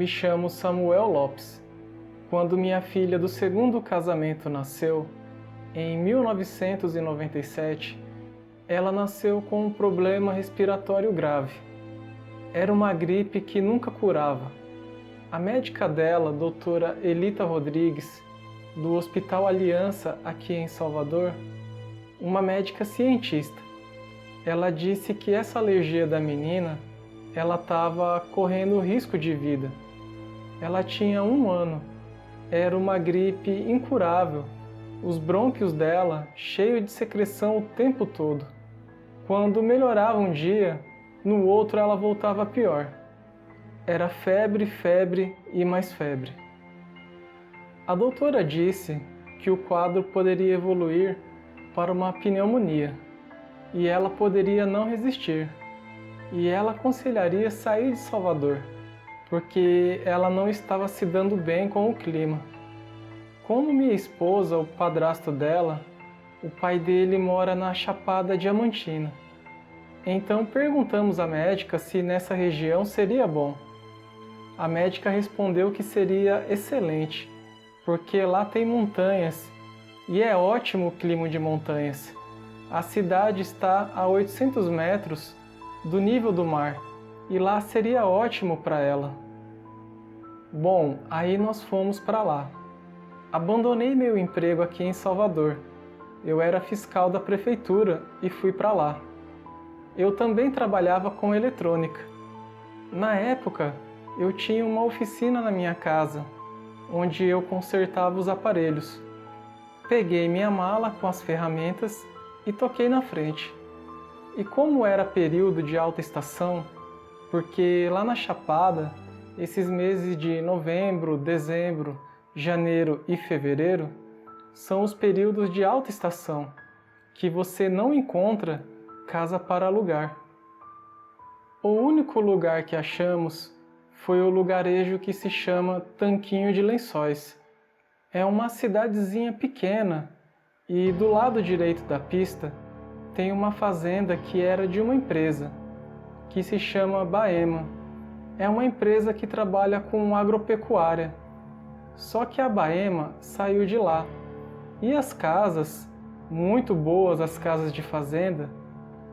me chamo Samuel Lopes. Quando minha filha do segundo casamento nasceu, em 1997, ela nasceu com um problema respiratório grave. Era uma gripe que nunca curava. A médica dela, doutora Elita Rodrigues, do Hospital Aliança aqui em Salvador, uma médica cientista, ela disse que essa alergia da menina, ela estava correndo risco de vida. Ela tinha 1 ano, era uma gripe incurável, os brônquios dela cheios de secreção o tempo todo. Quando melhorava um dia, no outro ela voltava pior. Era febre, febre e mais febre. A doutora disse que o quadro poderia evoluir para uma pneumonia e ela poderia não resistir. E ela aconselharia sair de Salvador, porque ela não estava se dando bem com o clima. Como minha esposa, o padrasto dela, o pai dele mora na Chapada Diamantina. Então perguntamos à médica se nessa região seria bom. A médica respondeu que seria excelente, porque lá tem montanhas e é ótimo o clima de montanhas. A cidade está a 800 metros do nível do mar e lá seria ótimo para ela. Bom, aí nós fomos para lá. Abandonei meu emprego aqui em Salvador. Eu era fiscal da prefeitura e fui para lá. Eu também trabalhava com eletrônica. Na época, eu tinha uma oficina na minha casa, onde eu consertava os aparelhos. Peguei minha mala com as ferramentas e toquei na frente. E como era período de alta estação, porque lá na Chapada, esses meses de novembro, dezembro, janeiro e fevereiro são os períodos de alta estação, que você não encontra casa para alugar. O único lugar que achamos foi o lugarejo que se chama Tanquinho de Lençóis. É uma cidadezinha pequena e do lado direito da pista tem uma fazenda que era de uma empresa, que se chama Baema. É uma empresa que trabalha com agropecuária. Só que a Baema saiu de lá. E as casas, muito boas as casas de fazenda,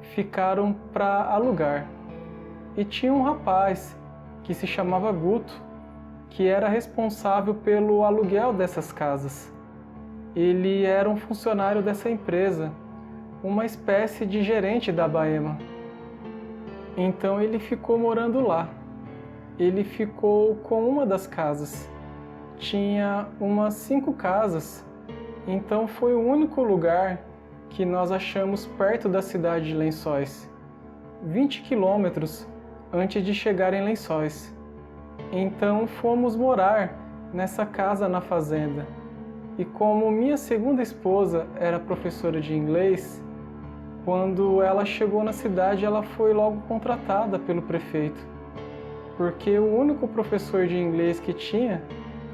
ficaram para alugar. E tinha um rapaz que se chamava Guto, que era responsável pelo aluguel dessas casas. Ele era um funcionário dessa empresa, uma espécie de gerente da Baema. Então ele ficou morando lá. Ele ficou com uma das casas. Tinha umas 5 casas, então foi o único lugar que nós achamos perto da cidade de Lençóis, 20 quilômetros antes de chegar em Lençóis. Então fomos morar nessa casa na fazenda. E como minha segunda esposa era professora de inglês, quando ela chegou na cidade ela foi logo contratada pelo prefeito, porque o único professor de inglês que tinha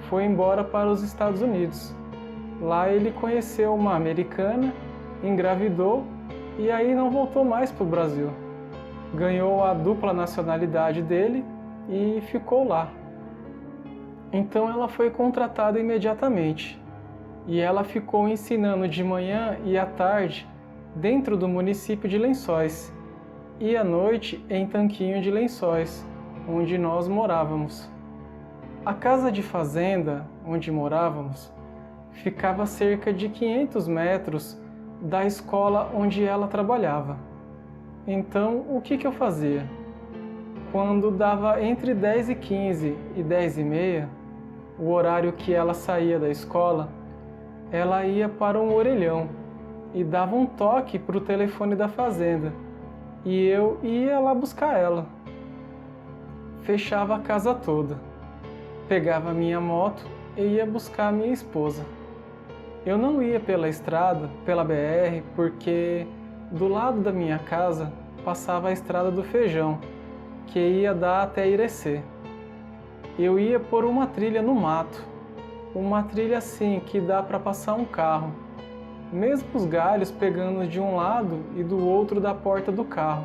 foi embora para os Estados Unidos. Lá ele conheceu uma americana, engravidou e aí não voltou mais para o Brasil. Ganhou a dupla nacionalidade dele e ficou lá. Então ela foi contratada imediatamente. E ela ficou ensinando de manhã e à tarde dentro do município de Lençóis e à noite em Tanquinho de Lençóis, onde nós morávamos. A casa de fazenda, onde morávamos, ficava a cerca de 500 metros da escola onde ela trabalhava. Então, o que eu fazia? Quando dava entre 10h15 e 10h30, o horário que ela saía da escola, ela ia para um orelhão e dava um toque para o telefone da fazenda, e eu ia lá buscar ela. Fechava a casa toda. Pegava minha moto e ia buscar minha esposa. Eu não ia pela estrada, pela BR, porque do lado da minha casa passava a estrada do Feijão, que ia dar até Irecê. Eu ia por uma trilha no mato, uma trilha assim que dá para passar um carro, mesmo os galhos pegando de um lado e do outro da porta do carro.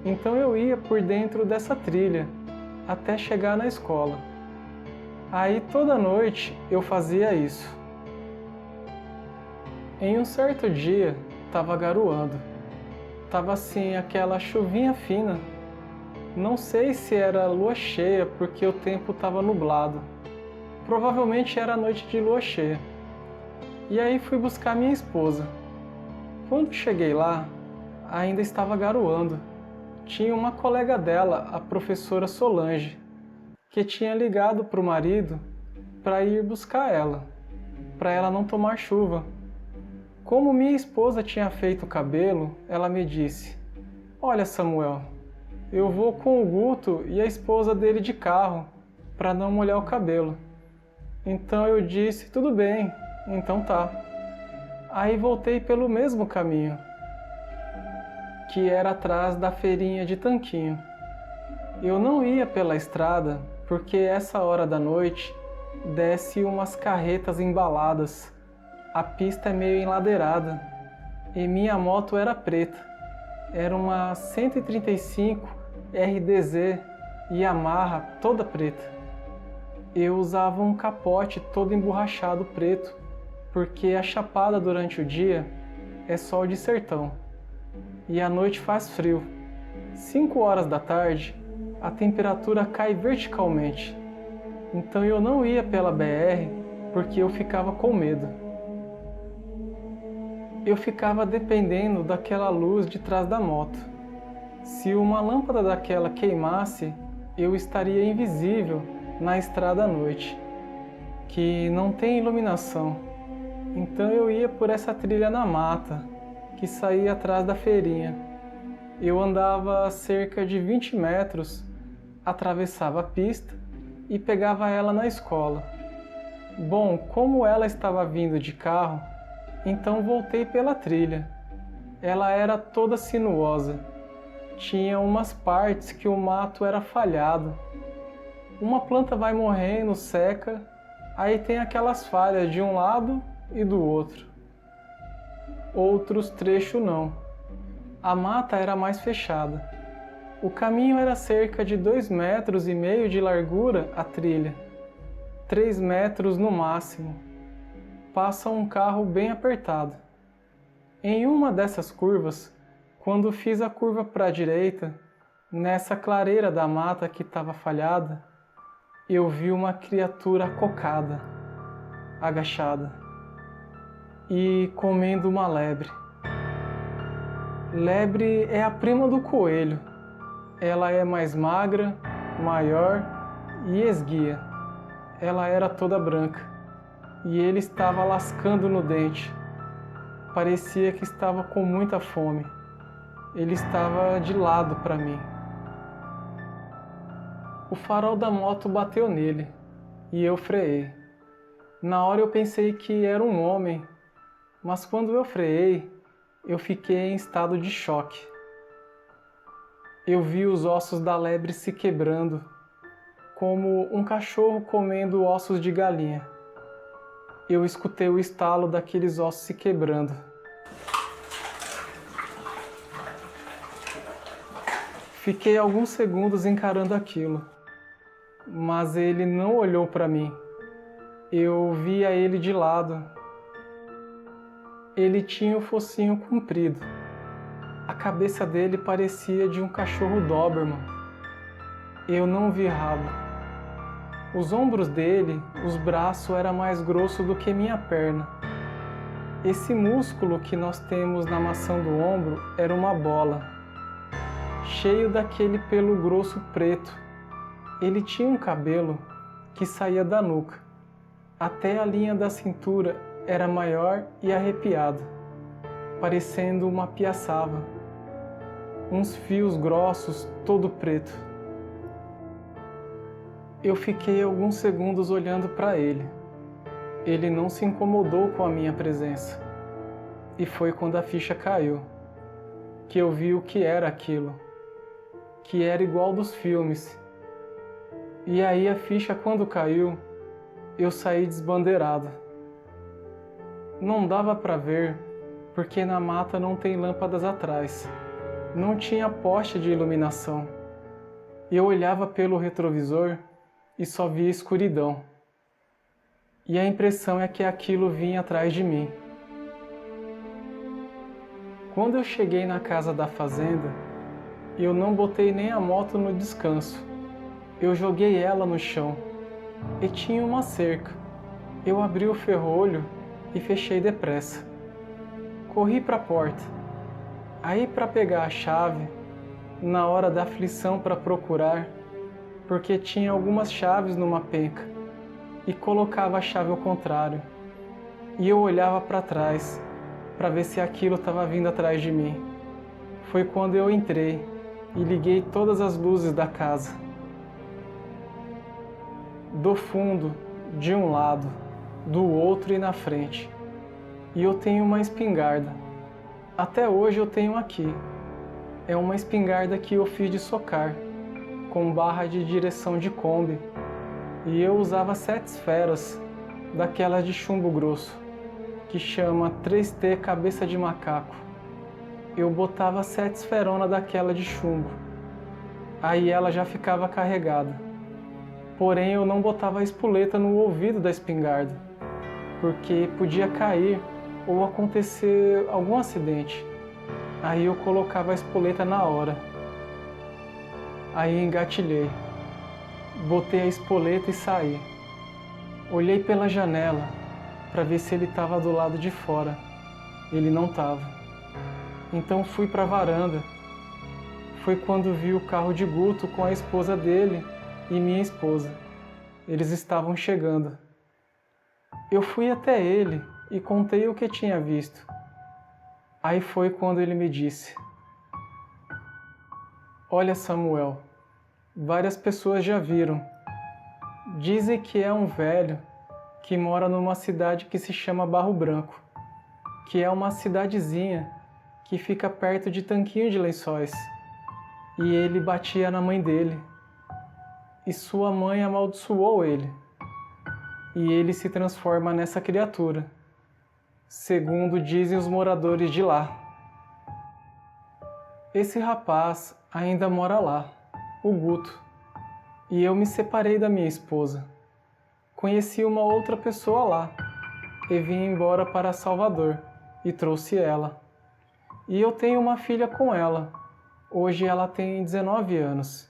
Então eu ia por dentro dessa trilha, até chegar na escola. Aí toda noite eu fazia isso. Em um certo dia, estava garoando. Tava assim, aquela chuvinha fina. Não sei se era lua cheia porque o tempo estava nublado. Provavelmente era noite de lua cheia. E aí fui buscar minha esposa. Quando cheguei lá, ainda estava garoando. Tinha uma colega dela, a professora Solange, que tinha ligado para o marido para ir buscar ela, para ela não tomar chuva. Como minha esposa tinha feito o cabelo, ela me disse: "Olha, Samuel, eu vou com o Guto e a esposa dele de carro, para não molhar o cabelo." Então eu disse: "Tudo bem, então tá." Aí voltei pelo mesmo caminho, que era atrás da feirinha de Tanquinho. Eu não ia pela estrada, porque essa hora da noite desce umas carretas embaladas. A pista é meio enladeirada e minha moto era preta. Era uma 135 RDZ Yamaha toda preta. Eu usava um capote todo emborrachado preto, porque a chapada durante o dia é sol de sertão e à noite faz frio. 5 horas da tarde, a temperatura cai verticalmente. Então eu não ia pela BR porque eu ficava com medo. Eu ficava dependendo daquela luz de trás da moto. Se uma lâmpada daquela queimasse, eu estaria invisível na estrada à noite, que não tem iluminação. Então eu ia por essa trilha na mata, que saía atrás da feirinha. Eu andava cerca de 20 metros, atravessava a pista e pegava ela na escola. Bom, como ela estava vindo de carro, então voltei pela trilha. Ela era toda sinuosa. Tinha umas partes que o mato era falhado. Uma planta vai morrendo, seca, aí tem aquelas falhas de um lado e do outro. Outros trechos não. A mata era mais fechada. O caminho era cerca de 2,5 metros de largura a trilha. 3 metros no máximo. Passa um carro bem apertado. Em uma dessas curvas, quando fiz a curva para a direita, nessa clareira da mata que estava falhada, eu vi uma criatura cocada, agachada, e comendo uma lebre. Lebre é a prima do coelho. Ela é mais magra, maior e esguia. Ela era toda branca e ele estava lascando no dente. Parecia que estava com muita fome. Ele estava de lado para mim. O farol da moto bateu nele e eu freiei. Na hora eu pensei que era um homem, mas quando eu freiei, eu fiquei em estado de choque. Eu vi os ossos da lebre se quebrando, como um cachorro comendo ossos de galinha. Eu escutei o estalo daqueles ossos se quebrando. Fiquei alguns segundos encarando aquilo, mas ele não olhou para mim. Eu via ele de lado. Ele tinha o focinho comprido. A cabeça dele parecia de um cachorro Doberman. Eu não vi rabo. Os ombros dele, os braços eram mais grossos do que minha perna. Esse músculo que nós temos na maçã do ombro era uma bola, cheio daquele pelo grosso preto. Ele tinha um cabelo que saía da nuca. Até a linha da cintura era maior e arrepiado, parecendo uma piaçava. Uns fios grossos, todo preto. Eu fiquei alguns segundos olhando para ele. Ele não se incomodou com a minha presença. E foi quando a ficha caiu, que eu vi o que era aquilo, que era igual dos filmes. E aí a ficha, quando caiu, eu saí desbandeirado. Não dava para ver, porque na mata não tem lâmpadas atrás. Não tinha poste de iluminação. Eu olhava pelo retrovisor e só via escuridão. e a impressão é que aquilo vinha atrás de mim. Quando eu cheguei na casa da fazenda, eu não botei nem a moto no descanso. Eu joguei ela no chão e tinha uma cerca. Eu abri o ferrolho e fechei depressa. Corri para a porta. Aí, para pegar a chave, na hora da aflição para procurar, porque tinha algumas chaves numa penca, e colocava a chave ao contrário. E eu olhava para trás, para ver se aquilo estava vindo atrás de mim. Foi quando eu entrei e liguei todas as luzes da casa. Do fundo, de um lado, do outro e na frente. E eu tenho uma espingarda. Até hoje eu tenho aqui. É uma espingarda que eu fiz de socar, com barra de direção de Kombi. E eu usava 7 esferas, daquelas de chumbo grosso, que chama 3T cabeça de macaco. Eu botava 7 esferona daquela de chumbo. Aí ela já ficava carregada. Porém eu não botava a espoleta no ouvido da espingarda, porque podia cair ou acontecer algum acidente. Aí eu colocava a espoleta na hora. Aí engatilhei. Botei a espoleta e saí. Olhei pela janela para ver se ele estava do lado de fora. Ele não estava. Então fui para a varanda. Foi quando vi o carro de Guto com a esposa dele e minha esposa. Eles estavam chegando. Eu fui até ele e contei o que tinha visto. Aí foi quando ele me disse: "Olha, Samuel, várias pessoas já viram. Dizem que é um velho que mora numa cidade que se chama Barro Branco, que é uma cidadezinha que fica perto de Tanquinho de Lençóis. E ele batia na mãe dele. E sua mãe amaldiçoou ele. E ele se transforma nessa criatura, segundo dizem os moradores de lá. Esse rapaz ainda mora lá, o Guto, e eu me separei da minha esposa. Conheci uma outra pessoa lá e vim embora para Salvador e trouxe ela. E eu tenho uma filha com ela. Hoje ela tem 19 anos.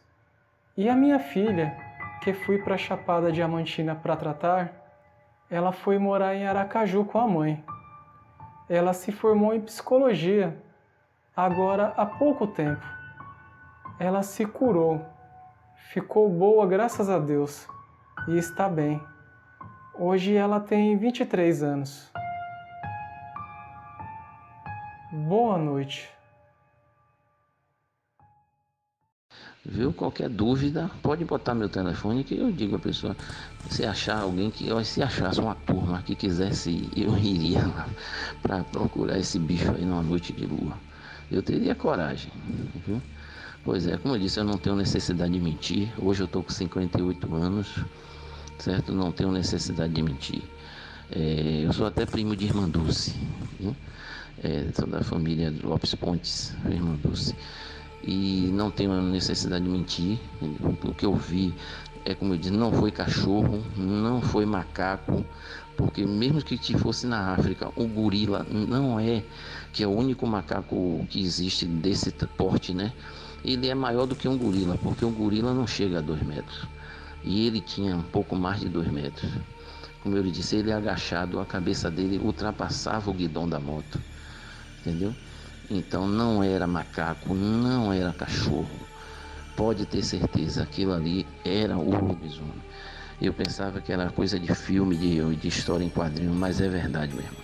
E a minha filha, que fui para Chapada Diamantina para tratar, ela foi morar em Aracaju com a mãe. Ela se formou em psicologia, agora há pouco tempo. Ela se curou, ficou boa graças a Deus e está bem. Hoje ela tem 23 anos. Boa noite. Viu? Qualquer dúvida, pode botar meu telefone que eu digo à pessoa. Se achar alguém se achasse uma turma que quisesse ir, eu iria lá para procurar esse bicho aí numa noite de lua. Eu teria coragem, viu? Pois é, como eu disse, eu não tenho necessidade de mentir. Hoje eu estou com 58 anos, certo? Não tenho necessidade de mentir. Eu sou até primo de Irmã Dulce, viu? Sou da família Lopes Pontes, Irmã Dulce. E não tenho necessidade de mentir. O que eu vi como eu disse, não foi cachorro, não foi macaco, porque mesmo que fosse na África, o gorila não é, que é o único macaco que existe desse porte, né? Ele é maior do que um gorila, porque um gorila não chega a 2 metros. E ele tinha um pouco mais de 2 metros. Como eu lhe disse, ele agachado, a cabeça dele ultrapassava o guidão da moto. Entendeu? Então não era macaco, não era cachorro. Pode ter certeza, aquilo ali era o lobisomem. Eu pensava que era coisa de filme, de história em quadrinho, mas é verdade mesmo.